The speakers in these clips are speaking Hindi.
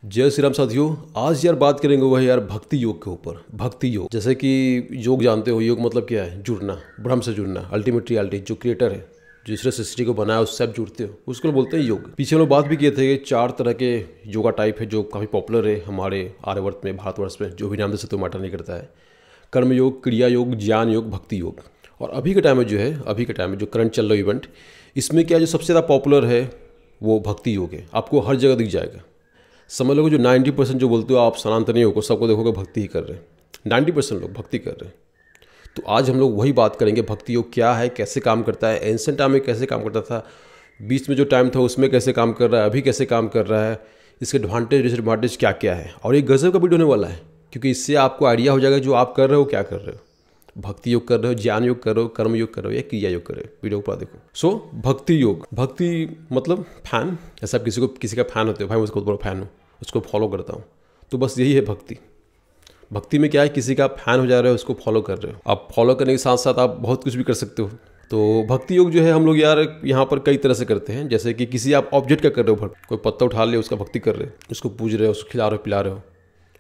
जय श्री राम साथियों। आज यार बात करेंगे वह यार भक्ति योग के ऊपर। भक्ति योग, जैसे कि योग जानते हो, योग मतलब क्या है? जुड़ना, ब्रह्म से जुड़ना, अल्टीमेट रियलिटी जो क्रिएटर है, जो दूसरे सृष्टि को बनाया उससे आप जुड़ते हो, उसको बोलते हैं योग। पीछे हम लोग बात भी किए थे कि 4 तरह के योगा टाइप है जो काफ़ी पॉपुलर है हमारे आर्यवर्त में, भारतवर्ष में, जो भी नाम से तो मैटर नहीं करता है। कर्म योग, क्रिया योग, ज्ञान योग, भक्ति योग। और अभी के टाइम में जो है, अभी के टाइम में जो करंट चल रहा इवेंट, इसमें क्या जो सबसे ज़्यादा पॉपुलर है वो भक्ति योग है। आपको हर जगह दिख जाएगा। समझ लो जो 90% जो बोलते हो आप सनातनी योग को, सबको देखोगे भक्ति ही कर रहे हैं। 90% लोग भक्ति कर रहे हैं। तो आज हम लोग वही बात करेंगे, भक्ति योग क्या है, कैसे काम करता है, एंशिएंट टाइम में कैसे काम करता था, बीच में जो टाइम था उसमें कैसे काम कर रहा है, अभी कैसे काम कर रहा है, इसके एडवांटेज डिसएडवांटेज क्या क्या है। और एक गजब का वीडियो होने वाला है, क्योंकि इससे आपको आइडिया हो जाएगा जो आप कर रहे हो क्या कर रहे हो। भक्ति योग कर रहे हो, ज्ञान योग कर रहे हो, कर्म योग कर रहे हो या क्रिया योग कर रहे हो। वीडियो को देखो। सो भक्ति योग, भक्ति मतलब फैन। ऐसा आप किसी का फैन होते हो, भाई उसको बड़ा फैन हो, उसको फॉलो करता हूँ, तो बस यही है भक्ति। भक्ति में क्या है, किसी का फैन हो जा रहे हो, उसको फॉलो कर रहे हो। आप फॉलो करने के साथ साथ आप बहुत कुछ भी कर सकते हो। तो भक्ति योग जो है हम लोग यार यहाँ पर कई तरह से करते हैं। जैसे कि किसी आप ऑब्जेक्ट का कर रहे हो, कोई पत्ता उठा ले उसका भक्ति कर रहे हो, उसको पूज रहे हो, उसको खिला रहे हो, पिला रहे हो।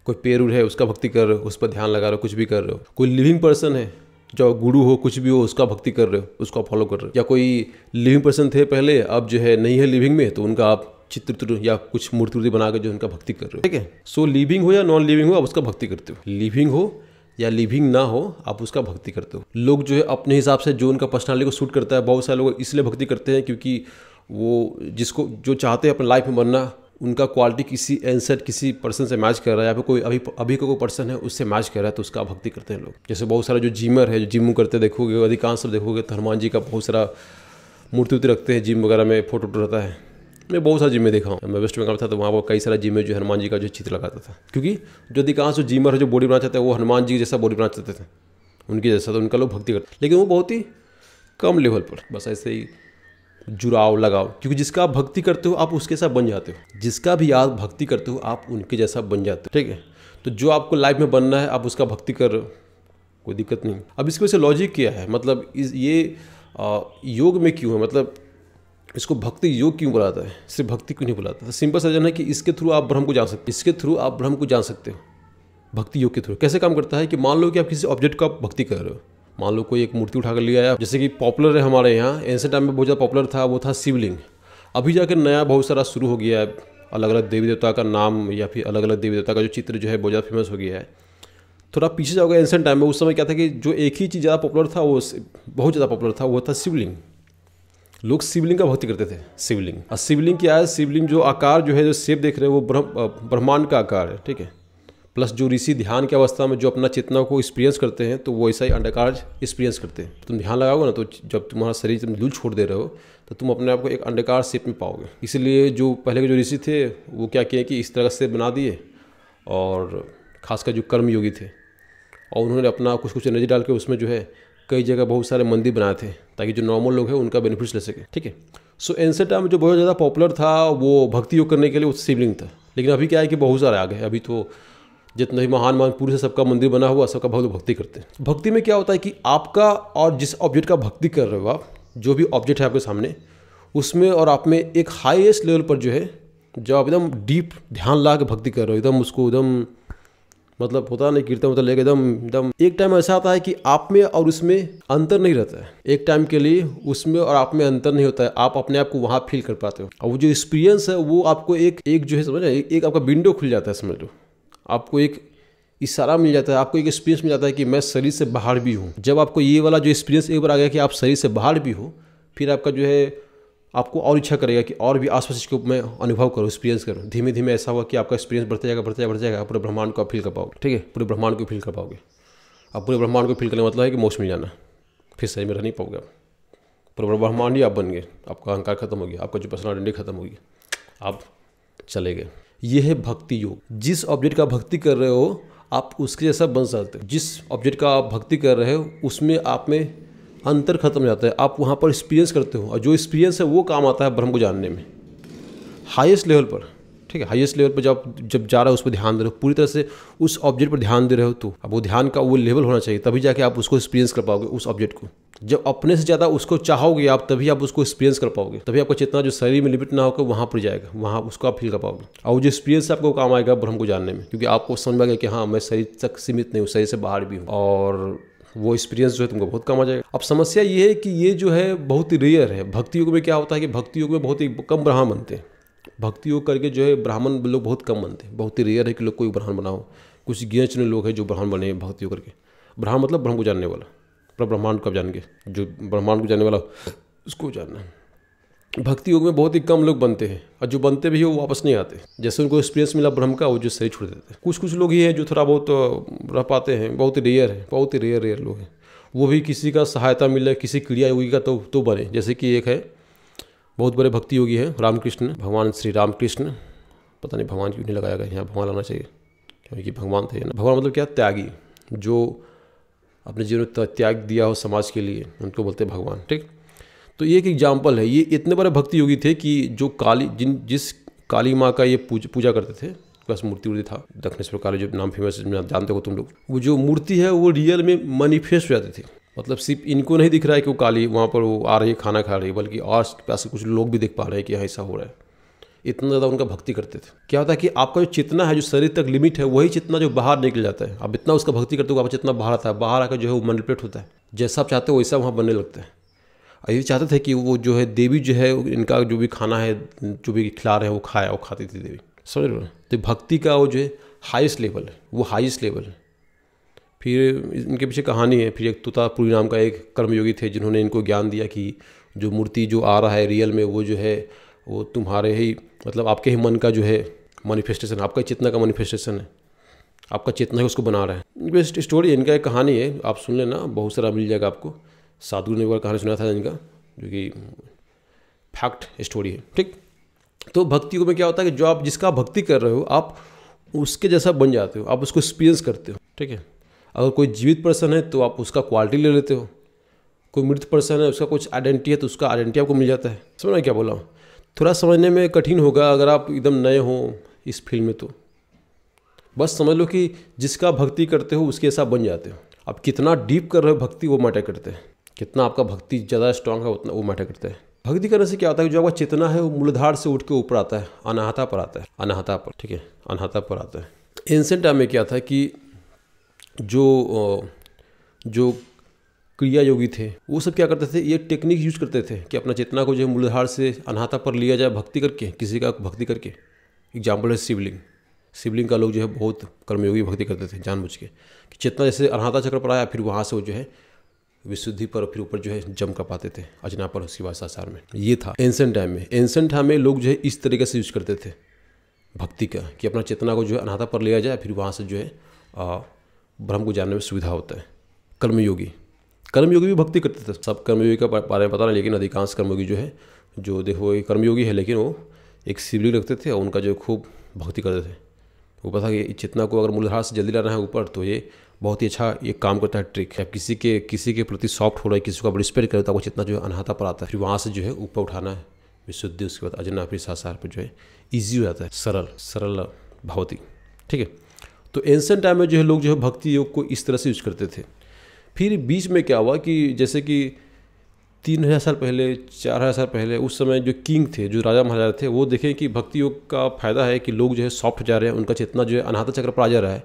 कोई पेड़ उड़ है उसका भक्ति कर रहे हो, उस पर ध्यान लगा रहे हो, कुछ भी कर रहे हो। कोई लिविंग पर्सन है, जो गुरु हो, कुछ भी हो, उसका भक्ति कर रहे हो, उसको फॉलो कर रहे हो। या कोई लिविंग पर्सन थे पहले, अब जो है नहीं है लिविंग में, तो उनका आप चित्र या कुछ मूर्ति बना के जो उनका भक्ति कर रहे हो। ठीक है। सो लिविंग हो या नॉन लिविंग हो, आप उसका भक्ति करते हो। लिविंग हो या लिविंग ना हो, आप उसका भक्ति करते हो। लोग जो है अपने हिसाब से जो उनका पर्सनालिटी को सूट करता है, बहुत सारे लोग इसलिए भक्ति करते हैं क्योंकि वो जिसको जो चाहते हैं अपने लाइफ में बनना, उनका क्वालिटी किसी एंसेट किसी पर्सन से मैच कर रहा है, या फिर कोई अभी का कोई पर्सन है उससे मैच कर रहा है, तो उसका भक्ति करते हैं लोग। जैसे बहुत सारे जो जिमर है, जो जिम करते देखोगे, अधिकांश सब देखोगे तो हनुमान जी का बहुत सारा मूर्ति रखते हैं। जिम वगैरह में फोटो रहता है। मैं बहुत सारा जिम में देखा हूँ। मैं वेस्ट बंगाल था तो वहाँ पर कई सारा जिम में जो हनुमान जी का जो चित्र लगाता था, क्योंकि जो अधिकांश जो जिमर है जो बॉडी बनाना चाहते हैं वो हनुमान जी जैसा बॉडी बनाना चाहते थे, उनकी जैसा, तो उनका लोग भक्ति करते, लेकिन वो बहुत ही कम लेवल पर, बस ऐसे ही जुड़ाव लगाओ। क्योंकि जिसका आप भक्ति करते हो आप उसके साथ बन जाते हो, जिसका भी आप भक्ति करते हो आप उनके जैसा बन जाते हो। ठीक है। तो जो आपको लाइफ में बनना है आप उसका भक्ति कर रहे हो, कोई दिक्कत नहीं। अब इसकी वजह से लॉजिक क्या है, मतलब ये योग में क्यों है, मतलब इसको भक्ति योग क्यों बुलाता है, सिर्फ भक्ति क्यों नहीं बुलाता? तो सिंपल सा है कि इसके थ्रू आप ब्रह्म को जान सकते हो। इसके थ्रू आप ब्रह्म को जान सकते हो। भक्ति योग के थ्रू कैसे काम करता है कि मान लो कि आप किसी ऑब्जेक्ट का भक्ति कर रहे हो। मान लो कोई एक मूर्ति उठा कर लिया है, जैसे कि पॉपुलर है हमारे यहाँ, एंशिएंट टाइम में बहुत ज़्यादा पॉपुलर था, वो था शिवलिंग। अभी जाकर नया बहुत सारा शुरू हो गया है, अलग अलग देवी देवता का नाम या फिर अलग अलग देवी देवता का जो चित्र जो है बहुत ज़्यादा फेमस हो गया है। थोड़ा पीछे जाओगे एंशिएंट टाइम में, उस समय क्या था कि जो एक ही चीज़ ज़्यादा पॉपुलर था, वो बहुत ज़्यादा पॉपुलर था, वो था शिवलिंग। लोग शिवलिंग का भक्ति करते थे। शिवलिंग, और शिवलिंग क्या है, शिवलिंग जो आकार जो है, जो शेप देख रहे हो, वो ब्रह्मांड का आकार है। ठीक है। प्लस जो ऋषि ध्यान की अवस्था में जो अपना चेतना को एक्सपीरियंस करते हैं, तो वो ऐसा ही अंडाकार एक्सपीरियंस करते हैं। तुम ध्यान लगाओगे ना, तो जब तुम्हारा शरीर तुम लूज छोड़ दे रहे हो, तो तुम अपने आप को एक अंडाकार शेप में पाओगे। इसलिए जो पहले के जो ऋषि थे वो क्या किए कि इस तरह का शेप बना दिए, और खासकर जो कर्म योगी थे, और उन्होंने अपना कुछ कुछ एनर्जी डाल के उसमें जो है कई जगह बहुत सारे मंदिर बनाए थे, ताकि जो नॉर्मल लोग हैं उनका बेनिफिट्स ले सके। ठीक है। सो एंशिएंट टाइम में जो बहुत ज़्यादा पॉपुलर था वो भक्ति योग करने के लिए वो शिवलिंग था। लेकिन अभी क्या है कि बहुत सारे आ गए। अभी तो जितना भी महान पुरुष है सबका मंदिर बना हुआ, सबका बहुत भक्ति करते हैं। भक्ति में क्या होता है कि आपका और जिस ऑब्जेक्ट का भक्ति कर रहे हो आप, जो भी ऑब्जेक्ट है आपके सामने, उसमें और आप में एक हाईएस्ट लेवल पर जो है, जब आप एकदम डीप ध्यान ला के भक्ति कर रहे हो, एकदम उसको एकदम मतलब होता नहीं कीर्तन मतलब लेके एकदम एक टाइम ऐसा आता है कि आप में और उसमें अंतर नहीं रहता है। एक टाइम के लिए उसमें और आप में अंतर नहीं होता है, आप अपने आप को वहाँ फील कर पाते हो। और वो जो एक्सपीरियंस है वो आपको एक जो है समझ रहे, एक आपका विंडो खुल जाता है, समझ लो। आपको एक इशारा मिल जाता है, आपको एक एक्सपीरियंस मिल जाता है कि मैं शरीर से बाहर भी हूँ। जब आपको ये वाला जो एक्सपीरियंस एक बार आ गया कि आप शरीर से बाहर भी हो, फिर आपका जो है आपको और इच्छा करेगा कि और भी आसपास इसको मैं अनुभव करूँ, एक्सपीरियंस करूँ। धीमे धीमे ऐसा हुआ कि आपका एक्सपीरियंस बढ़ता जाएगा, पूरे ब्रह्मांड को आप फील कर पाओगे। ठीक है। पूरे ब्रह्मांड को फील कर पाओगे। अब पूरे ब्रह्मांड को फील करने मतलब है कि मोक्ष में जाना, फिर शरीर में रह नहीं पाओगे आप। पूरे ब्रह्मांड ही आप बन गए, आपका अहंकार खत्म हो गया, आपका जो पर्सनालिटी खत्म हो गई, आप चले गए। ये है भक्ति योग। जिस ऑब्जेक्ट का भक्ति कर रहे हो आप उसके जैसा बन सकते हो। जिस ऑब्जेक्ट का आप भक्ति कर रहे हो उसमें आप में अंतर खत्म हो जाता है, आप वहाँ पर एक्सपीरियंस करते हो, और जो एक्सपीरियंस है वो काम आता है ब्रह्म को जानने में हाईएस्ट लेवल पर। ठीक है, हाईएस्ट लेवल पर जब जा रहे हो उस पर ध्यान दे रहे हो, पूरी तरह से उस ऑब्जेक्ट पर ध्यान दे रहे हो, तो अब वो ध्यान का वो लेवल होना चाहिए, तभी जाके आप उसको एक्सपीरियंस कर पाओगे उस ऑब्जेक्ट को। जब अपने से ज़्यादा उसको चाहोगे आप, तभी आप उसको एक्सपीरियंस कर पाओगे, तभी आपका चेतना जो शरीर में लिमिट ना होकर वहाँ पर जाएगा, वहाँ उसको आप फील कर पाओगे। और वो जो एक्सपीरियंस आपको काम आएगा ब्रह्म को जानने में, क्योंकि आपको समझ में आ गया कि हाँ मैं शरीर तक सीमित नहीं हूँ, शरीर से बाहर भी हूँ, और वो एक्सपीरियंस जो है तुमको बहुत काम आ जाएगा। अब समस्या ये है कि ये जो है बहुत ही रेयर है। भक्ति योग में क्या होता है कि भक्ति योग में बहुत ही कम ब्राह्मण बनते हैं। भक्ति योग करके जो है ब्राह्मण लोग बहुत कम बनते हैं, बहुत ही रेयर है कि लोग कोई ब्राह्मण बनाओ। कुछ गिने चुने लोग हैं जो ब्राह्मण बने हैं भक्ति योग करके। ब्राह्मण मतलब ब्रह्म को जानने वाला, पर ब्रह्मांड को जान के, जो ब्रह्मांड को जानने वाला उसको जानना। भक्ति योग में बहुत ही कम लोग बनते हैं, और जो बनते भी हो वो वापस नहीं आते। जैसे उनको एक्सपीरियंस मिला ब्रह्म का, वो जो सही छोड़ देते हैं। कुछ लोग ही हैं जो थोड़ा बहुत रह पाते हैं, बहुत ही रेयर है, बहुत ही रेयर लोग हैं। वो भी किसी का सहायता मिले, किसी क्रिया योगी का तो बने। जैसे कि एक है बहुत बड़े भक्ति योगी है रामकृष्ण, भगवान श्री रामकृष्ण, पता नहीं भगवान क्यों नहीं लगाया गया यहाँ, भगवान लाना चाहिए क्योंकि भगवान थे ना। भगवान मतलब क्या, त्यागी, जो अपने जीवन में त्याग दिया हो समाज के लिए, उनको बोलते हैं भगवान। ठीक, तो ये एक एग्जाम्पल है। ये इतने बड़े भक्ति योगी थे कि जो जिस काली माँ का ये पूजा करते थे, बस मूर्ति था, दक्षिणेश्वर काली जो नाम फेमस जानते हो तुम लोग, वो जो मूर्ति है वो रियल में मैनिफेस्ट हो जाती थी। मतलब सिर्फ इनको नहीं दिख रहा है कि वो काली वहाँ पर वो आ रही है खाना खा रही है, बल्कि आस पास कुछ लोग भी देख पा रहे हैं कि ऐसा हो रहा है। इतना ज़्यादा उनका भक्ति करते थे। क्या होता है कि आपका जो चेतना है, जो शरीर तक लिमिट है, वही चेतना जो बाहर निकल जाता है। अब इतना उसका भक्ति करते हो आपका चेतना बाहर आता है, बाहर आकर जो है वो मैनिपुलेट होता है, जैसा आप चाहते हो वैसा वहाँ बनने लगता है। और ये चाहते थे कि वो जो है देवी जो है इनका जो भी खाना है, जो भी खिला रहे हैं वो खाया, वो खाती थी देवी, समझ रहे हो। तो भक्ति का वो जो है हाईएस्ट लेवल है, वो हाईएस्ट लेवल है। फिर इनके पीछे कहानी है। फिर एक तोतापुरी नाम का एक कर्मयोगी थे जिन्होंने इनको ज्ञान दिया कि जो मूर्ति जो आ रहा है रियल में, वो जो है वो तुम्हारे ही मतलब आपके ही मन का जो है मैनिफेस्टेशन, आपका चेतना का मैनिफेस्टेशन है, आपका चेतना ही उसको बना रहा है। बेस्ट स्टोरी है इनका, एक कहानी है, आप सुन लेना, बहुत सारा मिल जाएगा आपको। साधु ने एक बार कहानी सुना था इनका, जो कि फैक्ट स्टोरी है। ठीक, तो भक्ति में क्या होता है कि जो आप जिसका भक्ति कर रहे हो आप उसके जैसा बन जाते हो, आप उसको एक्सपीरियंस करते हो। ठीक है, अगर कोई जीवित पर्सन है तो आप उसका क्वालिटी ले लेते हो, कोई मृत पर्सन है उसका कुछ आइडेंटिटी है तो उसका आइडेंटिटी आपको मिल जाता है। समझ रहे क्या बोला हूँ? थोड़ा समझने में कठिन होगा अगर आप एकदम नए हो इस फील्ड में, तो बस समझ लो कि जिसका भक्ति करते हो उसके ऐसा बन जाते हो। आप कितना डीप कर रहे हो भक्ति वो मैटर करते हैं, कितना आपका भक्ति ज़्यादा स्ट्रांग है उतना वो मैटर करता है। भक्ति करने से क्या होता है, जो आपका चेतना है वो मूलधार से उठ के ऊपर आता है, अनाहता पर आता है, अनाहता पर। ठीक है, अनाहता पर आता है। एंशिएंट टाइम में क्या था कि जो क्रिया योगी थे वो सब क्या करते थे, ये टेक्निक यूज करते थे कि अपना चेतना को जो है मूलधार से अनाहता पर लिया जाए भक्ति करके, किसी का भक्ति करके। एग्जाम्पल है शिवलिंग। शिवलिंग का लोग जो है बहुत कर्मयोगी भक्ति करते थे जानबूझ के, कि चेतना जैसे अनाहता चक्र पर आया फिर वहाँ से वो जो है विशुद्धि पर फिर ऊपर जो है जम का पाते थे, अजना पर शिवा सासार में। ये था एंशिएंट टाइम में। एंशिएंट टाइम में लोग जो है इस तरीके से यूज करते थे भक्ति का, कि अपना चेतना को जो है अनाहता पर लिया जाए, फिर वहाँ से जो है ब्रह्म को जानने में सुविधा होता है। कर्मयोगी भी भक्ति करते थे। सब कर्मयोगी का बारे में पता नहीं, लेकिन अधिकांश कर्मयोगी जो है, जो देखो ये कर्मयोगी है लेकिन वो एक शिवलिंग रखते थे और उनका जो खूब भक्ति करते थे। वो पता कि चेतना को अगर मूलधार से जल्दी लाना है ऊपर, तो ये बहुत ही अच्छा ये काम करता है ट्रिक है। किसी के प्रति सॉफ्ट हो रहा है, किसी को आप रिस्पेक्ट करता है, वो चेतना जो है अनाहता पर आता है, फिर वहाँ से जो है ऊपर उठाना है विशुद्धि, उसके बाद अजना, फिर सासार पर जो है ईजी हो जाता है, सरल भवती। ठीक है, तो एंशिएंट टाइम में जो है लोग जो है भक्ति योग को इस तरह से यूज करते थे। फिर बीच में क्या हुआ कि जैसे कि 3000 साल पहले, 4000 साल पहले, उस समय जो किंग थे, जो राजा महाराजा थे, वो देखें कि भक्ति योग का फायदा है कि लोग जो है सॉफ्ट जा रहे हैं, उनका चेतना जो है अनाहता चक्र पर आ जा रहा है।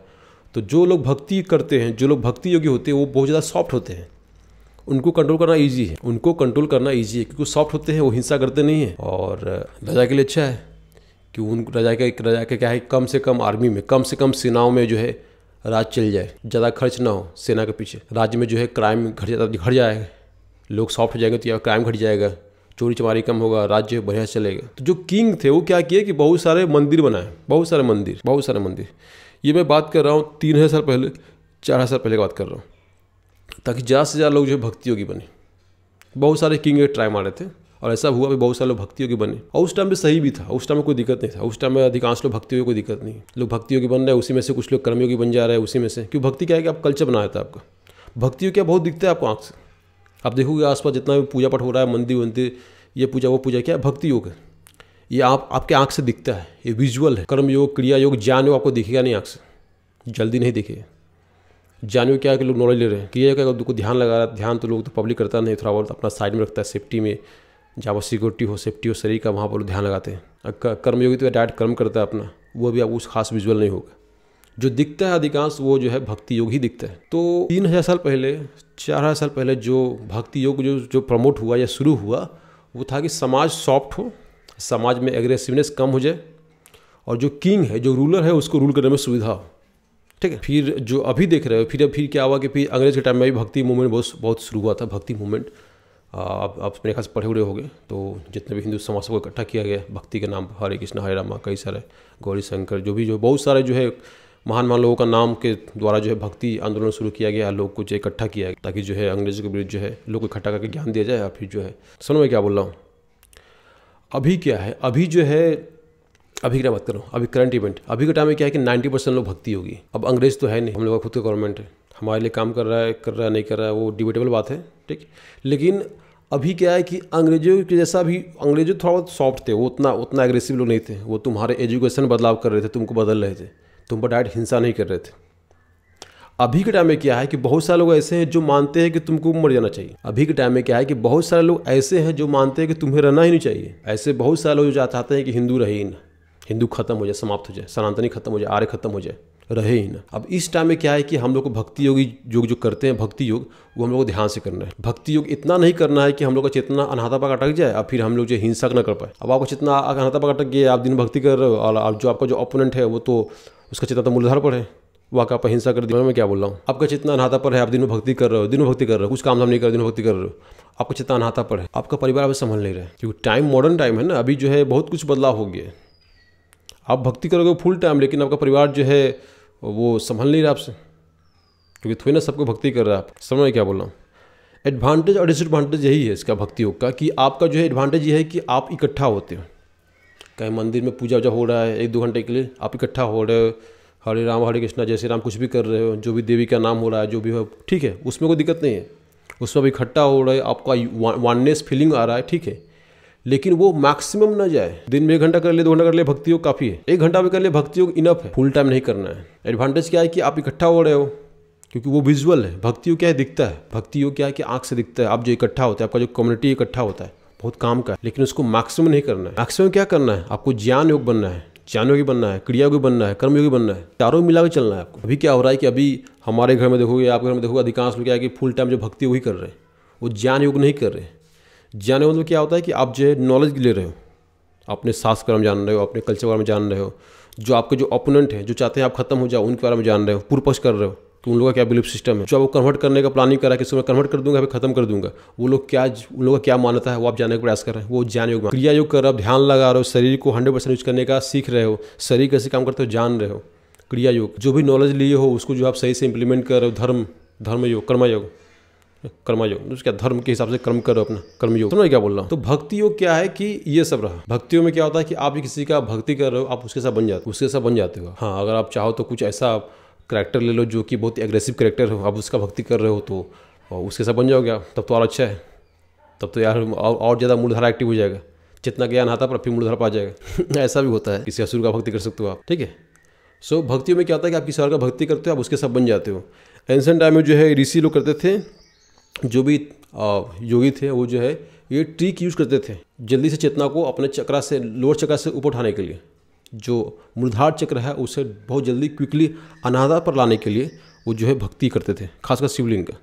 तो जो लोग भक्ति करते हैं, जो लोग भक्ति योगी होते हैं, वो बहुत ज़्यादा सॉफ्ट होते हैं, उनको कंट्रोल करना ईजी है, क्योंकि सॉफ्ट होते हैं, वो हिंसा करते नहीं हैं। और राजा के लिए अच्छा है कि उन राजा के क्या है, कम से कम आर्मी में, कम से कम सेनाओं में जो है राज चल जाए, ज़्यादा खर्च ना हो सेना के पीछे। राज्य में जो है क्राइम घट जाएगा, लोग सॉफ्ट हो जाएंगे तो क्राइम घट जाएगा, चोरी चमारी कम होगा, राज्य बढ़िया चलेगा। तो जो किंग थे वो क्या किए कि बहुत सारे मंदिर बनाए, बहुत सारे मंदिर। ये मैं बात कर रहा हूँ 3000 साल पहले, 4000 साल पहले की बात कर रहा हूँ, ताकि ज़्यादा से ज़्यादा लोग जो है भक्ति योगी बने। बहुत सारे किंग ट्राई मारे थे और ऐसा हुआ भी, बहुत सारे लोग भक्ति योगी बने। और उस टाइम पे सही भी था, उस टाइम में कोई दिक्कत नहीं था। उस टाइम में अधिकांश लोग भक्ति योगी, कोई दिक्कत नहीं। लोग भक्ति योगी बन रहे हैं, उसी में से कुछ लोग कर्मयोगी बन जा रहे हैं उसी में से। क्यों? भक्ति क्या है कि आप कल्चर बनाया था आपका। भक्ति योगी क्या बहुत दिखता है आपको आँख से, आप देखोगे आसपास जितना भी पूजा पाठ हो रहा है, मंदिर, ये पूजा वो पूजा, क्या भक्ति योग है। ये आपके आँख से दिखता है, ये विजुअल है। कर्म योग, क्रिया योग, ज्ञान योग आपको दिखेगा नहीं आँख से, जल्दी नहीं दिखेगा। ज्ञान योग क्या है कि लोग नॉलेज ले रहे हैं, क्रिया योग क्या को ध्यान लगा रहा है, ध्यान तो लोग तो पब्लिक करता नहीं, थोड़ा बहुत अपना साइड में रखता है सेफ्टी में, जहाँ पर सिक्योरिटी हो, सेफ्टी हो शरीर का, वहाँ पर लोग ध्यान लगाते हैं। कर्मयोगी तो डायरेक्ट कर्म करता है अपना, वो भी आपको खास विजुअल नहीं होगा। जो दिखता है अधिकांश वो जो है भक्ति योग ही दिखता है। तो 3000 साल पहले, 4000 साल पहले जो भक्ति योग जो प्रमोट हुआ या शुरू हुआ, वो था कि समाज सॉफ्ट हो, समाज में एग्रेसिवनेस कम हो जाए, और जो किंग है, जो रूलर है, उसको रूल करने में सुविधा हो। ठीक है। फिर जो अभी देख रहे हो, फिर क्या हुआ कि फिर अंग्रेज के टाइम में भी भक्ति मूवमेंट बहुत शुरू हुआ था। भक्ति मूवमेंट आप मेरे ख्याल से पढ़े हुए होंगे, तो जितने भी हिंदू समाज को इकट्ठा किया गया भक्ति के नाम पर, हरे कृष्ण हरे रामा, कई सारे गौरी शंकर, जो बहुत सारे जो है महान लोगों का नाम के द्वारा जो है भक्ति आंदोलन शुरू किया गया, लोग को जो इकट्ठा किया गया, ताकि जो है अंग्रेजों के विरुद्ध जो है लोग को इकट्ठा करके ज्ञान दिया जाए। और फिर जो है सुनो मैं क्या बोल रहा हूँ। अभी क्या है, अभी जो है, अभी क्या बात कर रहा हूँ, अभी करंट इवेंट, अभी के टाइम में क्या है कि 90% लोग भक्ति होगी। अब अंग्रेज तो है नहीं, हम लोग का खुद का गवर्नमेंट है, हमारे लिए काम कर रहा है नहीं कर रहा है, वो डिबेटेबल बात है। ठीक। लेकिन अभी क्या है कि अंग्रेजों के जैसा भी, अंग्रेजों थोड़ा बहुत सॉफ्ट थे, वो उतना एग्रेसिव लोग नहीं थे। वो तुम्हारे एजुकेशन बदलाव कर रहे थे, तुमको बदल रहे थे, तुम पर डायरेक्ट हिंसा नहीं कर रहे थे। अभी के टाइम में क्या है कि बहुत सारे लोग ऐसे हैं जो मानते हैं कि तुमको मर जाना चाहिए। अभी के टाइम में क्या है कि बहुत सारे लोग ऐसे हैं जो मानते हैं कि तुम्हें रहना ही नहीं चाहिए। ऐसे बहुत सारे लोग जो चाहते हैं कि हिंदू रहे ही ना, हिंदू खत्म हो जाए, समाप्त हो जाए, सनातनी खत्म हो जाए, आर्य खत्म हो जाए, रहे ही ना। अब इस टाइम में क्या है कि हम लोग को भक्ति योगी जो करते हैं भक्ति योग, वो हम लोग को ध्यान से करना है। भक्ति योग इतना नहीं करना है कि हम लोग का चेतना अनाहता पर अटक जाए और फिर हम लोग जो हिंसा न कर पाए। अब आपको चेतना अनाहता पर अटक गया, आप दिन भक्ति कर रहे हो, और जो आपका जो ओपोनेंट है वो तो उसका चेतना तो मूलधार पर है, वो आपका हिंसा कर दिया। मैं क्या बोल रहा हूँ, आपका चेतना अनाहता पर है, आप दिन में भक्ति कर रहे हो, दिन में भक्ति कर रहे हो, कुछ काम धाम नहीं कर रहे, दिन में भक्ति कर रहे हो, आपका चेतना अनाहता पर है, आपका परिवार अभी संभल नहीं रहा है, क्योंकि टाइम मॉडर्न टाइम है ना। अभी जो है बहुत कुछ बदलाव हो गया है। आप भक्ति करोगे फुल टाइम, लेकिन आपका परिवार जो है वो संभल नहीं रहा आपसे, क्योंकि थोड़ी ना सबको भक्ति कर रहा है। आप समझ में क्या बोल रहा हूँ। एडवांटेज और डिसएडवांटेज यही है इसका भक्ति योग का, कि आपका जो है एडवांटेज ये है कि आप इकट्ठा होते हो, कहीं मंदिर में पूजा हो रहा है 1-2 घंटे के लिए, आप इकट्ठा हो रहे हो, हरे राम हरे कृष्णा जय श्री राम कुछ भी कर रहे हो, जो भी देवी का नाम हो रहा है, जो भी हो, ठीक है, उसमें कोई दिक्कत नहीं है, उसमें आप इकट्ठा हो रहे, आपका वननेस फीलिंग आ रहा है, ठीक है। लेकिन वो मैक्सिमम ना जाए, दिन में 1 घंटा कर ले, 2 घंटा कर ले, भक्ति योग काफ़ी है। 1 घंटा भी कर ले भक्ति योग इनफ है, फुल टाइम नहीं करना है। एडवांटेज क्या है कि आप इकट्ठा हो रहे हो, क्योंकि वो विजुअल है। भक्ति योग क्या है, दिखता है। भक्ति योग क्या है कि आँख से दिखता है। आप जो इकट्ठा होता है, आपका जो कम्युनिटी इकट्ठा होता है, बहुत काम का है, लेकिन उसको मैक्सिमम नहीं करना है। मैक्सिमम क्या करना है, आपको ज्ञान योग बनना है, ज्ञान योगी बनना है, क्रिया योगी बनना है, कर्मयोगी बनना है, चारों मिला के चलना है आपको। अभी क्या हो रहा है कि अभी हमारे घर में देखोगे, आपके घर में देखोगे, अधिकांश लोग क्या है कि फुल टाइम जो भक्ति वही कर रहे हैं, वो ज्ञान योग नहीं कर रहे। ज्ञान योग मतलब क्या होता है कि आप जो है नॉलेज ले रहे हो, अपने शास्त्र कर्म जान रहे हो, अपने कल्चर के बारे में जान रहे हो, जो आपके जो ओपोनेंट हैं, जो चाहते हैं आप खत्म हो जाओ, उनके बारे में जान रहे हो, पूर्व पक्ष कर रहे हो कि उन लोगों का क्या बिलीफ सिस्टम है, जो आपको कन्वर्ट करने का प्लानिंग करा कि मैं कन्वर्ट कर दूंगा, फिर खत्म कर दूंगा, वो लोग क्या, उन लोगों का क्या मान्यता है, वो आप जानने का प्रयास कर रहे हैं, वो ज्ञान योग। क्रिया योग कर रहे हो, ध्यान लगा रहे हो, शरीर को 100% यूज करने का सीख रहे हो, शरीर कैसे काम करते हो जान रहे हो। क्रिया योग, जो भी नॉलेज लिए हो उसको जो आप सही से इंप्लीमेंट कर रहे हो। धर्म योग, कर्म योग, उसका धर्म के हिसाब से कर्म करो अपना, कर्म योग। समझ क्या बोल रहा हूँ। तो भक्ति योग क्या है कि ये सब रहा। भक्ति योग में क्या होता है कि आप किसी का भक्ति कर रहे हो, आप उसके साथ बन जाते हो। हाँ, अगर आप चाहो तो कुछ ऐसा करैक्टर ले लो जो कि बहुत एग्रेसिव करैक्टर हो, आप उसका भक्ति कर रहे हो तो उसके साथ बन जाओगे आप, तब तो और अच्छा है। तब तो यार और ज़्यादा मूलधारा एक्टिव हो जाएगा, जितना ज्ञान आता पर फिर मूलधारा पा जाएगा। ऐसा भी होता है, किसी असुर का भक्ति कर सकते हो आप, ठीक है। सो भक्ति में क्या होता है कि आप किसी और का भक्ति करते हो, आप उसके साथ बन जाते हो। एंशिएंट टाइम में जो है ऋषि लोग करते थे, जो भी योगी थे, वो जो है ये ट्रिक यूज करते थे जल्दी से चेतना को अपने चक्रा से, लोअर चक्रा से ऊपर उठाने के लिए। जो मूलधार चक्र है उसे बहुत जल्दी क्विकली अनाहता पर लाने के लिए वो जो है भक्ति करते थे, खासकर शिवलिंग का,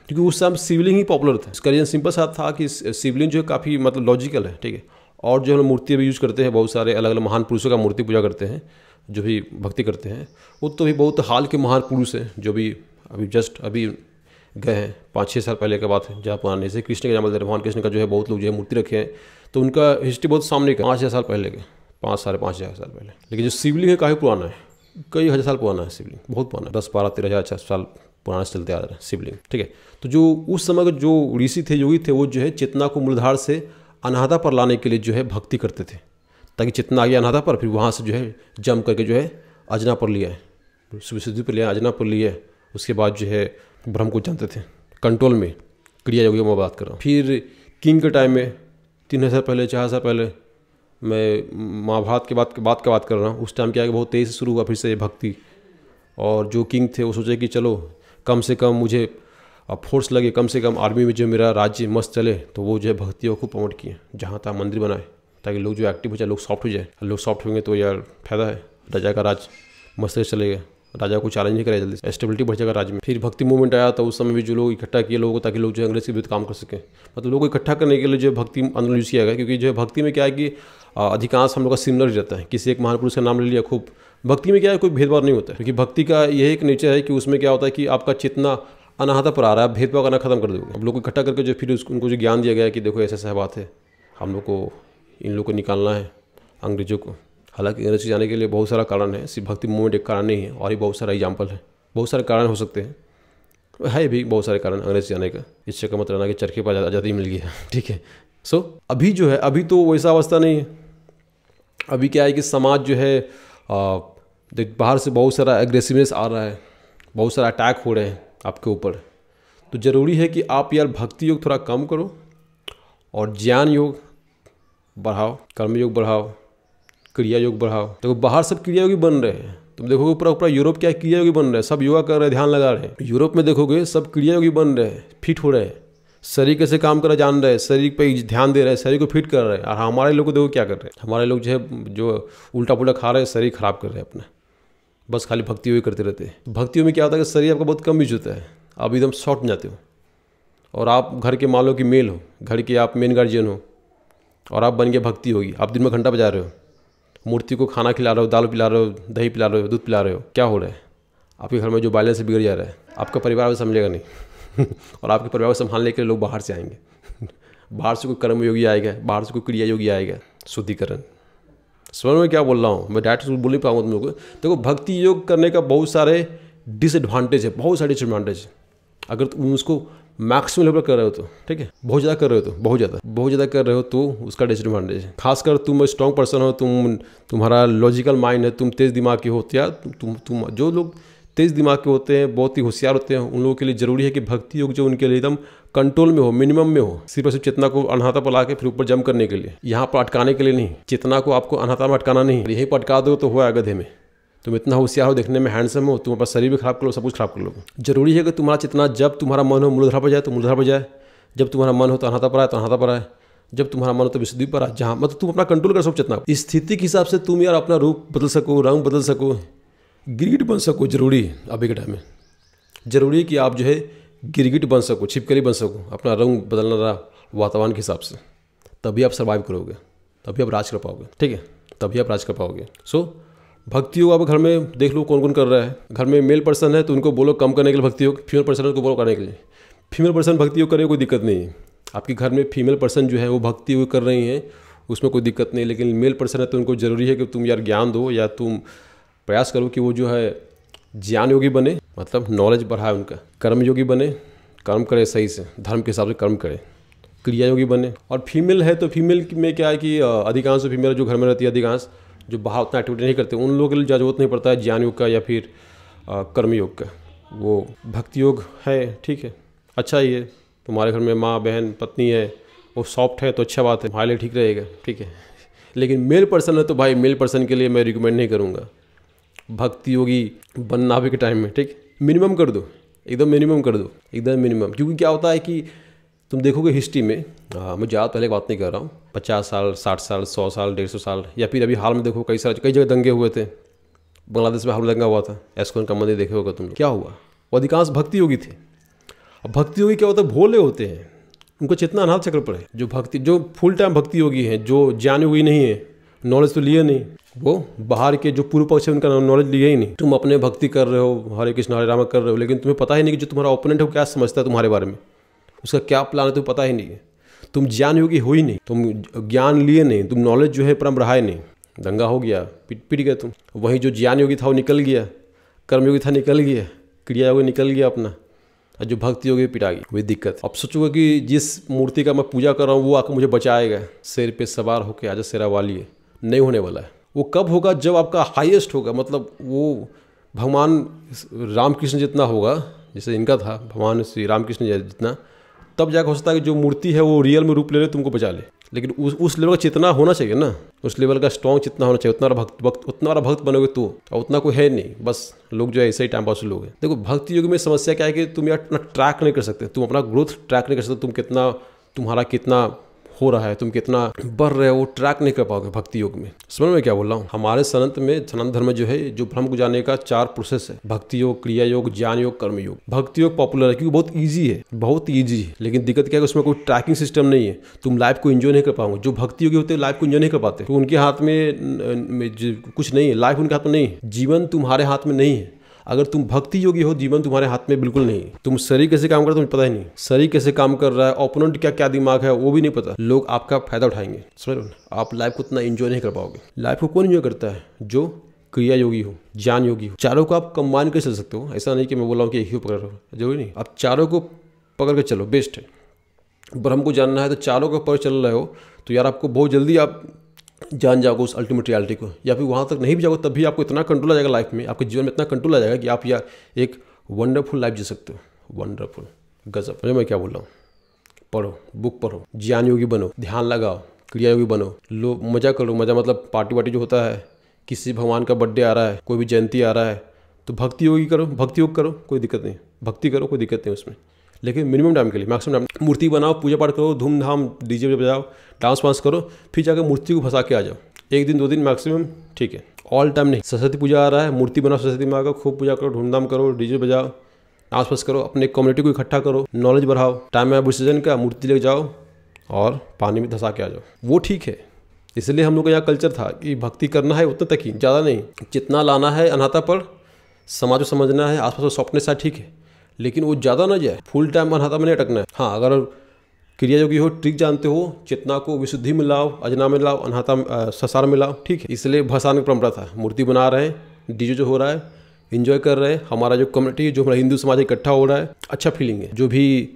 क्योंकि उस समय शिवलिंग ही पॉपुलर था। इसका रीजन सिंपल सा था कि शिवलिंग जो है काफ़ी मतलब लॉजिकल है, ठीक है। और जो हम मूर्ति भी यूज़ करते हैं, बहुत सारे अलग अलग महान पुरुषों का मूर्ति पूजा करते हैं, जो भी भक्ति करते हैं, वो तो भी बहुत हाल के महान पुरुष हैं, जो भी अभी गए हैं 5-6 साल पहले की बात है, जहाँ पुराने जैसे कृष्ण के जन्म भगवान कृष्ण का जो है बहुत लोग जो है मूर्ति रखे हैं, तो उनका हिस्ट्री बहुत सामने का 5,000 साल पहले के, 5-5,500 साल पहले। लेकिन जो शिवलिंग है काफ़ी पुराना है, कई हज़ार साल पुराना है शिवलिंग, बहुत पुराना, 10-12-13,000 साल पुराना चलते आ रहा है शिवलिंग, ठीक है। तो जो उस समय के जो ऋषि थे, योगी थे, वो जो है चेतना को मूलधार से अनाहता पर लाने के लिए जो है भक्ति करते थे, ताकि चेतना आ गया अनाहता पर, फिर वहाँ से जो है जम करके जो है अजना पर लिया है, विशुद्धि पर लिया, अजना पर लिया, उसके बाद जो है ब्रह्म को जानते थे कंट्रोल में। क्रिया योगी में बात कर रहा हूँ। फिर किंग के टाइम में 3,000 पहले, 4,000 पहले मैं महाभारत के बात कर रहा हूँ। उस टाइम क्या है कि बहुत तेज़ से शुरू हुआ फिर से भक्ति, और जो किंग थे वो सोचे कि चलो कम से कम मुझे फोर्स लगे, कम से कम आर्मी में जो मेरा राज्य मस्त चले, तो वो जो है भक्ति को प्रमोट किए, जहाँ तहाँ मंदिर बनाए ताकि लोग जो एक्टिव हो जाए, लोग सॉफ्ट हो जाए। लोग सॉफ्ट होंगे तो यार फायदा है, राजा का राज मस्त चलेगा, राजा को चैलेंज नहीं करेगा, जल्दी स्टेबिलिटी बढ़ जाएगा राज्य में। फिर भक्ति मूवमेंट आया तो उस समय भी जो लोग इकट्ठा किए लोगों को, ताकि लोग जो है अंग्रेज के विरुद्ध काम कर सकें। मतलब लोगों को इकट्ठा करने के लिए जो भक्ति आंदोलन यूज किया गया, क्योंकि जो है भक्ति में क्या है कि अधिकांश हम लोग का सिमिलर ही रहता है। किसी एक महापुरुष का नाम ले लिया खूब, भक्ति में क्या है कोई भेदभाव नहीं होता है, क्योंकि भक्ति का यही एक नेचर है कि उसमें क्या होता है कि आपका चेतना अनाहता पर आ रहा है, भेदभाव करना खत्म कर दोगे। अब लोग को इकट्ठा करके जो फिर उनको जो ज्ञान दिया गया कि देखो ऐसा ऐसा बात है, हम लोग को इन लोग को निकालना है अंग्रेजों को। हालांकि अंग्रेज से जाने के लिए बहुत सारा कारण है, सिर्फ भक्ति मूवमेंट एक कारण नहीं है, और भी बहुत सारा एग्जाम्पल है, बहुत सारे कारण हो सकते हैं, है भी बहुत सारे कारण अंग्रेज से जाने का। इससे का मतलब ना कि चरखे पर आज़ादी मिल गई है, ठीक है। सो अभी जो है, अभी तो वैसा अवस्था नहीं है। अभी क्या है कि समाज जो है बाहर से बहुत सारा एग्रेसिवनेस आ रहा है, बहुत सारा अटैक हो रहे हैं आपके ऊपर। तो ज़रूरी है कि आप यार भक्ति योग थोड़ा कम करो और ज्ञान योग बढ़ाओ, कर्म योग बढ़ाओ, क्रिया योग बढ़ाओ। देखो बाहर सब क्रिया योगी बन रहे हैं, तुम देखोगे पूरा यूरोप क्या क्रिया योगी बन रहे हैं, सब योगा कर रहे हैं, ध्यान लगा रहे हैं। यूरोप में देखोगे सब क्रिया योगी बन रहे हैं, फिट हो रहे हैं, शरीर कैसे काम कर जान रहे हैं, शरीर पे ध्यान दे रहे हैं, शरीर को फिट कर रहे हैं। और हमारे लोग देखो क्या कर रहे हैं, हमारे लोग जो है जो उल्टा पुल्टा खा रहे हैं, शरीर खराब कर रहे हैं अपना, बस खाली भक्ति योग करते रहते हैं। भक्तियों में क्या होता है कि शरीर आपका बहुत कम यूज होता है, आप एकदम शॉर्ट में जाते हो। और आप घर के मान लो कि मेल हो, घर के आप मेन गार्जियन हो, और आप बन गए भक्ति होगी, आप दिन में घंटा बजा रहे हो, मूर्ति को खाना खिला रहे हो, दाल पिला रहे हो, दही पिला रहे हो, दूध पिला रहे हो, क्या हो रहा है? आपके घर में जो बैलेंस बिगड़ जा रहा है, आपका परिवार समझेगा नहीं और आपके परिवार को संभालने के लिए लोग बाहर से आएंगे बाहर से कोई कर्म योगी आएगा, बाहर से कोई क्रिया योगी आएगा, शुद्धिकरण। समझ में क्या बोल रहा हूँ मैं? डायरेक्ट बोल नहीं पाऊंगा तुम लोग को। देखो भक्ति योग करने का बहुत सारे डिसएडवांटेज है, बहुत सारे डिसएडवांटेज है। अगर तुम उसको मैक्सिमम लेवल कर रहे हो तो ठीक है, बहुत ज़्यादा कर रहे हो तो बहुत ज़्यादा कर रहे हो तो उसका डिसएडवांटेज है। खासकर तुम स्ट्रॉन्ग पर्सन हो, तुम्हारा लॉजिकल माइंड है, तुम तेज़ दिमाग के होते या तुम जो लोग तेज़ दिमाग के होते हैं, बहुत ही होशियार होते हैं, उन लोगों के लिए ज़रूरी है कि भक्ति योग जो उनके लिए एकदम कंट्रोल में हो, मिनिमम में हो। सिर्फ और सिर्फ चेतना को अनाहता पर ला के फिर ऊपर जंप करने के लिए, यहाँ पर अटकाने के लिए नहीं। चेतना को आपको अनाहता में अटकाना नहीं, यहीं पर अटका दो तो हुआ गधे में। तुम इतना होशियार हो, देखने में हैंडसम हो, तुम अपना शरीर भी खराब कर लो, सब कुछ खराब कर लो। जरूरी है कि तुम्हारा चेतना जब तुम्हारा मन हो मूलधारा पर जाए तो मूलधारा पर जाए, जब तुम्हारा मन हो तो अनाहता पर आए तो अनाहता पर आए, जब तुम्हारा मन हो तो विशुद्धि पर आए, जहाँ मतलब तुम अपना कंट्रोल कर सको चेतना। स्थिति के हिसाब से तुम यार अपना रूप बदल सको, रंग बदल सको, गिरगिट बन सको। जरूरी है अभी के टाइम में, जरूरी है कि आप जो है गिरगिट बन सको, छिपकली बन सको, अपना रंग बदलना रहा वातावरण के हिसाब से, तभी आप सर्वाइव करोगे, तभी आप राज कर पाओगे, ठीक है, तभी आप राज कर पाओगे। सो भक्ति योग आप घर में देख लो कौन कौन कर रहा है। घर में मेल पर्सन है तो उनको बोलो कम करने के लिए भक्ति योग, फीमेल पर्सन है उनको बोलो करने के लिए। फीमेल पर्सन भक्ति योग करे कोई दिक्कत नहीं है, आपके घर में फीमेल पर्सन जो है वो भक्ति योग कर रही हैं, उसमें कोई दिक्कत नहीं। लेकिन मेल पर्सन है तो उनको ज़रूरी है कि तुम यार ज्ञान दो, या तुम प्रयास करो कि वो जो है ज्ञान योगी बने, मतलब नॉलेज बढ़ाए उनका। कर्म योगी बने, कर्म करे सही से, धर्म के हिसाब से कर्म करे। क्रिया योगी बने। और फीमेल है तो फीमेल में क्या है कि अधिकांश फीमेल जो घर में रहती है, अधिकांश जो बाहर उतना एक्टिविटी नहीं करते, उन लोगों के लिए जरूरत नहीं पड़ता है ज्ञान योग का या फिर कर्म योग का। वो भक्ति योग है, ठीक है, अच्छा ही है। तुम्हारे घर में माँ बहन पत्नी है, वो सॉफ्ट है तो अच्छा बात है, हमारे लिए ठीक रहेगा, ठीक है। लेकिन मेल पर्सन है तो भाई मेल पर्सन के लिए मैं रिकमेंड नहीं करूँगा भक्ति योगी बनना अभी के टाइम में, ठीक। मिनिमम कर दो, एकदम मिनिमम कर दो, एकदम मिनिमम। क्योंकि क्या होता है कि तुम देखोगे हिस्ट्री में, मैं ज़्यादा पहले बात नहीं कर रहा हूँ, 50 साल 60 साल 100 साल 150 साल, या फिर अभी हाल में देखो कई जगह दंगे हुए थे। बांग्लादेश में हाल दंगा हुआ था, एस्कॉन का मंदिर देखे होगा तुम। क्या हुआ? वो अधिकांश भक्ति योगी थे। अब भक्ति योगी क्या होता है, भोले होते हैं, उनको चेतना अनाथ चक्र पर है। जो फुल टाइम भक्ति योगी हैं, जो ज्ञान योगी नहीं है, नॉलेज तो लिए नहीं, वो बाहर के जो पूर्व पक्ष है उनका नॉलेज लिए ही नहीं। तुम अपने भक्ति कर रहे हो, हरे कृष्ण हरे राम कर रहे हो, लेकिन तुम्हें पता ही नहीं कि जो तुम्हारा ओपोनेंट है वो क्या समझता है तुम्हारे बारे में, उसका क्या प्लान है तुम्हें पता ही नहीं है। तुम ज्ञान योगी हो ही नहीं, तुम ज्ञान लिए नहीं, तुम नॉलेज जो है अपना बढ़ाए नहीं। दंगा हो गया, पिट गए तुम। वहीं जो ज्ञान योगी था वो निकल गया, कर्म योगी था निकल गया, क्रिया योगी निकल गया अपना, और जो भक्ति योगी पिटा गई। वही दिक्कत। अब सोचोगे कि जिस मूर्ति का मैं पूजा कर रहा हूँ वो आकर मुझे बचाएगा, शेर पे सवार होकर आजा शेरा वाली है, नहीं होने वाला है। वो कब होगा? जब आपका हाईएस्ट होगा, मतलब वो भगवान रामकृष्ण जितना होगा, जैसे इनका था भगवान श्री रामकृष्ण जितना, तब जाकर हो सकता है कि जो मूर्ति है वो रियल में रूप ले ले तुमको बचा ले। लेकिन उस लेवल का चेतना होना चाहिए ना, उस लेवल का स्ट्रॉन्ग चेतना होना चाहिए। उतना वाला भक्त बनोगे तो, और उतना कोई है नहीं, बस लोग जो है ऐसे ही टाइम पास लोग हैं। देखो भक्ति योग में समस्या क्या है कि तुम यार अपना ट्रैक नहीं कर सकते, तुम अपना ग्रोथ ट्रैक नहीं कर सकते, तुम्हारा कितना हो रहा है, तुम कितना बढ़ रहे हो, वो ट्रैक नहीं कर पाओगे भक्ति योग में। समझ में क्या बोल रहा हूँ? हमारे सनातन धर्म में जो है, जो ब्रह्म को जानने का 4 प्रोसेस है, भक्ति योग, क्रिया योग, ज्ञान योग, कर्म योग। भक्ति योग पॉपुलर है क्योंकि बहुत ईजी है, बहुत ईजी है, लेकिन दिक्कत क्या है, उसमें कोई ट्रैकिंग सिस्टम नहीं है, तुम लाइफ को एंजॉय नहीं कर पाओगे। जो भक्ति योगी होते हैं लाइफ को एंजॉय नहीं कर पाते, तो उनके हाथ में कुछ नहीं है, लाइफ उनके हाथ में नहीं है, जीवन तुम्हारे हाथ में नहीं है। अगर तुम भक्ति योगी हो, जीवन तुम्हारे हाथ में बिल्कुल नहीं है। तुम शरीर कैसे काम कर रहा है तुम्हें पता ही नहीं, शरीर कैसे काम कर रहा है, ओपोनेंट क्या क्या दिमाग है वो भी नहीं पता, लोग आपका फायदा उठाएंगे। समझ लो, आप लाइफ को उतना एंजॉय नहीं कर पाओगे। लाइफ को कौन एंजॉय करता है? जो क्रिया योगी हो, ज्ञान योगी हो। चारों को आप कंबाइन कर चल सकते हो, ऐसा नहीं कि मैं बोल रहा हूँ कि एक ही पकड़ रहा हूँ, जरूरी नहीं। आप चारों को पकड़ के चलो, बेस्ट है। ब्रह्म को जानना है तो चारों को पकड़ चल रहे हो तो यार आपको बहुत जल्दी आप जान जाओगे उस अल्टीमेट रियलिटी को, या फिर वहाँ तक नहीं भी जाओगे तब भी आपको इतना कंट्रोल आ जाएगा लाइफ में, आपके जीवन में इतना कंट्रोल आ जाएगा कि आप यार एक वंडरफुल लाइफ जी सकते हो। वंडरफुल, गजब। मैं क्या बोल रहा हूँ? पढ़ो, बुक पढ़ो, ज्ञान योगी बनो, ध्यान लगाओ, क्रिया योगी बनो, लो मजा करो। मजा मतलब पार्टी वार्टी जो होता है, किसी भगवान का बर्थडे आ रहा है, कोई भी जयंती आ रहा है तो भक्ति योगी करो, भक्ति योग करो, कोई दिक्कत नहीं, भक्ति करो, कोई दिक्कत नहीं उसमें, लेकिन मिनिमम टाइम के लिए, मैक्सिमम टाइम। मूर्ति बनाओ, पूजा पाठ करो, धूमधाम डीजे बजाओ, डांस वांस करो, फिर जाकर मूर्ति को फंसा के आ जाओ। 1 दिन 2 दिन मैक्सिमम, ठीक है, ऑल टाइम नहीं। सरस्वती पूजा आ रहा है, मूर्ति बनाओ, सरस्वती माँ का खूब पूजा करो, धूमधाम करो, डीजे बजाओ, डांस वांस करो, अपने कम्युनिटी को इकट्ठा करो, नॉलेज बढ़ाओ। टाइम है विसर्जन का, मूर्ति ले जाओ और पानी में धंसा के आ जाओ, वो ठीक है। इसलिए हम लोग का यहाँ कल्चर था कि भक्ति करना है उतना तक ही, ज़्यादा नहीं। जितना लाना है अनाथा पर, समाज को समझना है, आसपास सौंपने से ठीक है, लेकिन वो ज़्यादा ना जाए, फुल टाइम अनाथा में नहीं अटकना है। हाँ, अगर क्रिया योगी हो, ट्रिक जानते हो, चेतना को विशुद्धि में लाओ, अजना में लाओ, अनाथा संसार में लाओ, ठीक है। इसलिए भसान की परंपरा था, मूर्ति बना रहे हैं, डीजे जो हो रहा है, एंजॉय कर रहे हैं, हमारा जो कम्युनिटी, जो हमारा हिंदू समाज इकट्ठा हो रहा है, अच्छा फीलिंग है। जो भी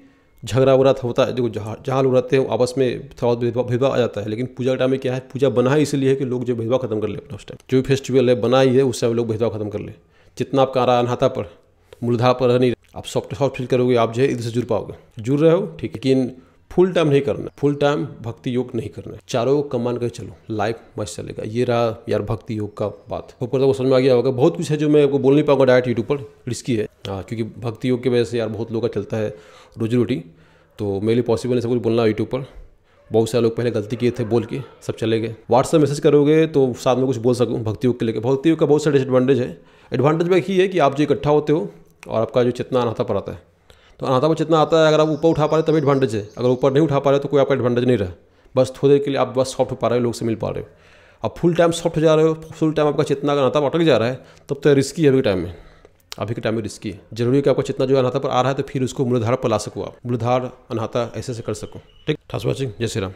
झगड़ा वगड़ा होता है, जो जहाँ लोग रहते हैं आपस में थोड़ा भेदभाव आ जाता है, लेकिन पूजा के टाइम में क्या है, पूजा बना है इसलिए है कि लोग जो भेदभाव खत्म कर ले अपना उस टाइम, जो भी फेस्टिवल है बना ही है, उस टाइम लोग भेदभाव खत्म कर ले। जितना आपका आ रहा है अनाथा पर, मूलधार पर नहीं, आप सॉफ्ट फील करोगे, आप जो है इधर से जुड़ पाओगे, जुड़ रहे हो, ठीक है, लेकिन फुल टाइम नहीं करना, फुल टाइम भक्ति योग नहीं करना है। चारों को कमान कर चलो, लाइफ मस्त चलेगा। ये रहा यार भक्ति योग का बात, ऊपर वो समझ में आ गया होगा। बहुत कुछ है जो मैं आपको बोल नहीं पाऊंगा डायरेक्ट यूट्यूब पर, रिस्की है। हाँ, क्योंकि भक्ति योग की वजह से यार बहुत लोग का चलता है रोजी रोटी, तो मेरे लिए पॉसिबल नहीं सब कुछ बोलना यूट्यूब पर। बहुत सारे लोग पहले गलती किए थे बोल के, सब चले गए। व्हाट्सएप मैसेज करोगे तो साथ में कुछ बोल सकूँ भक्ति योग के लेकर। भक्ति योग का बहुत सारे डिसएडवांटेज है। एडवांटेज में ही है कि आप जो इकट्ठा होते हो और आपका जो चेतना अनाथा पर आता है, तो अनाथा पर चेतना आता है, अगर आप ऊपर उठा पा रहे तभी एडवांटेज है, अगर ऊपर नहीं उठा पा रहे तो कोई आपका एडवांटेज नहीं रहा। बस थोड़ी देर के लिए आप बस सॉफ्ट हो पा रहे हो, लोग से मिल पा रहे हो। अब फुल टाइम सॉफ्ट हो जा रहे हो, फुल टाइम आपका चेतना का अनाथा पर अटक जा रहा है, तब तो रिस्की है। अभी के टाइम में रिस्की है। जरूरी है कि आपका चेतना जो अनाथा पर आ रहा है तो फिर उसको मूलधार पर ला सको, आप मूलधार अनाथा ऐसे कर सको। ठीक, थैंक्स फॉर वॉचिंग, जय श्री राम।